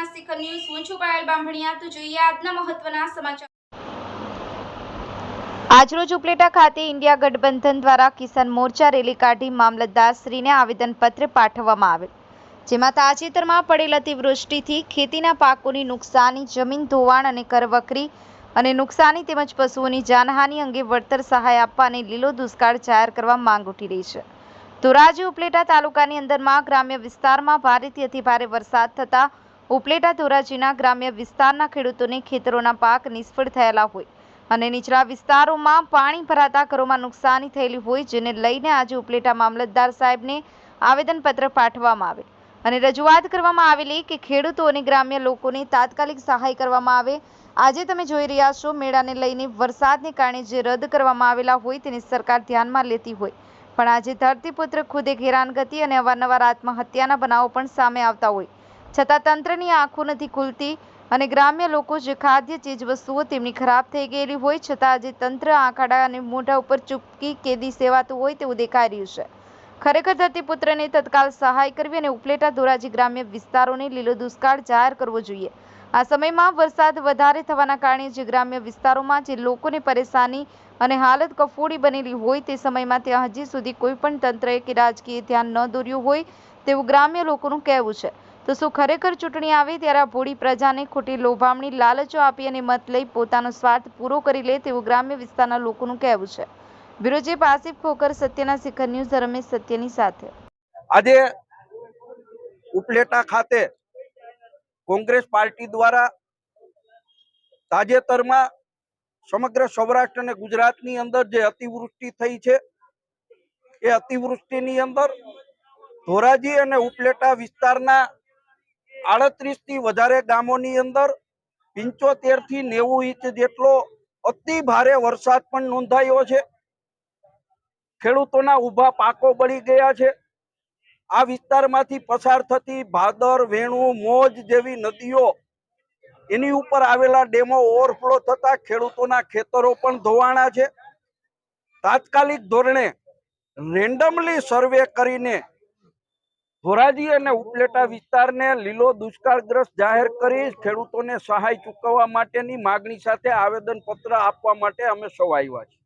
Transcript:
સત્યના શિખર ન્યૂઝ હું છું પાયલ બામણિયા। તો જોઈએ આજના મહત્વના સમાચાર। આજરોજ ઉપલેટા ખાતે ઇન્ડિયા ગઠબંધન દ્વારા કિસાન મોરચા રેલી કાઢી મામલતદારશ્રીને આવેદનપત્ર પાઠવવામાં આવેલ, જેમાં તાજેતરમાં પડેલ અતિવૃષ્ટિથી ખેતીના પાકોની નુકસાની, જમીન ધોવાણ અને કરવકરી અને નુકસાની તેમજ પશુઓની જાનહાનિ અંગે વળતર સહાય આપવા અને લીલો દુષ્કાળ જાહેર કરવા માંગ ઉઠી રહી છે। ધોરાજી ઉપલેટા તાલુકાની અંદરમાં ગ્રામ્ય વિસ્તારમાં ભારેથી અતિભારે વરસાદ થતા ઉપલેટા ધોરાજીના ગ્રામ્ય વિસ્તારના ખેડૂતોને ખેતરોના પાક નિષ્ફળ થયેલા હોય અને નીચલા વિસ્તારોમાં પાણી ભરાતા ઘરોમાં નુકસાની થયેલી હોય, જેને લઈને આજે ઉપલેટા મામલતદાર સાહેબને આવેદનપત્ર પાઠવવામાં આવેલ અને રજૂઆત કરવામાં આવેલી કે ખેડૂતો અને ગ્રામ્ય લોકોને તાત્કાલિક સહાય કરવામાં આવે। આજે તમે જોઈ રહ્યા છો, મેળાને લઈને વરસાદને કારણે જે રદ કરવામાં આવેલા હોય તેને સરકાર ધ્યાનમાં લેતી હોય, પણ આજે ધરતીપુત્ર ખુદ એક હેરાનગતિ અને અવારનવાર આત્મહત્યાના બનાવો પણ સામે આવતા હોય છતાં તંત્રની આંખો નથી ખુલતી અને ગ્રામ્ય લોકો જે ખાદ્ય ચીજ વસ્તુઓ તેમની ખરાબ થઈ ગયેલી હોય છતાં આજે તંત્ર આંખ આડા અને મોઢા ઉપર ચૂપકી કેદી સેવાતું હોય તેવું દેખાઈ રહ્યું છે। ખરેખર ધરતીપુત્રને તત્કાલ સહાય કરવી અને ઉપલેટા ધોરાજી ગ્રામ્ય વિસ્તારોને લીલો દુષ્કાળ જાહેર કરવો જોઈએ। આ સમયમાં વરસાદ વધારે થવાના કારણે જે ગ્રામ્ય વિસ્તારોમાં જે લોકોને પરેશાની અને હાલત કફોડી બનેલી હોય તે સમયમાં ત્યાં હજી સુધી કોઈ પણ તંત્રએ કે રાજકીય ધ્યાન ન દોર્યું હોય તેવું ગ્રામ્ય લોકોનું કહેવું છે। તો શું ખરેખર ચૂંટણી આવે ત્યારે આ ભોળી પ્રજાને ખોટી લોભામણી લાલચો આપી અને મત લઈ પોતાનો સ્વાર્થ પૂરો કરી લે તેવું ગ્રામ્ય વિસ્તારના લોકોનું કહેવું છે। બ્યુરો ચીફ આસિફ ખોખર, સત્યના શિખર ન્યૂઝ, રમેશ સત્યની સાથે। આજે ઉપલેટા ખાતે કોંગ્રેસ પાર્ટી દ્વારા તાજેતરમાં સમગ્ર સૌરાષ્ટ્ર અને ગુજરાતની અંદર જે અતિવૃષ્ટિ થઈ છે એ અતિવૃષ્ટિની અંદર ધોરાજી અને ઉપલેટા વિસ્તારના 38 થી વધારે ગામોની અંદર 75 થી 90 ઇંચ જેટલો અતિ ભારે વરસાદ પણ નોંધાયો છે। ખેડૂતોના ઊભા પાકો બળી ગયા છે। આ વિસ્તારમાંથી પસાર થતી ભાદર, વેણુ, મોજ જેવી નદીઓ એની ઉપર આવેલા ડેમો ઓવરફ્લો થતા ખેડૂતોના ખેતરો પણ ધોવાણા છે। તાત્કાલિક ધોરણે રેન્ડમલી સર્વે કરીને ધોરાજી અને ઉપલેટા વિસ્તારને લીલો દુષ્કાળગ્રસ્ત જાહેર કરી ખેડૂતોને સહાય ચૂકવવા માટેની માગણી સાથે આવેદનપત્ર આપવા માટે અમે સૌ આવ્યા છીએ।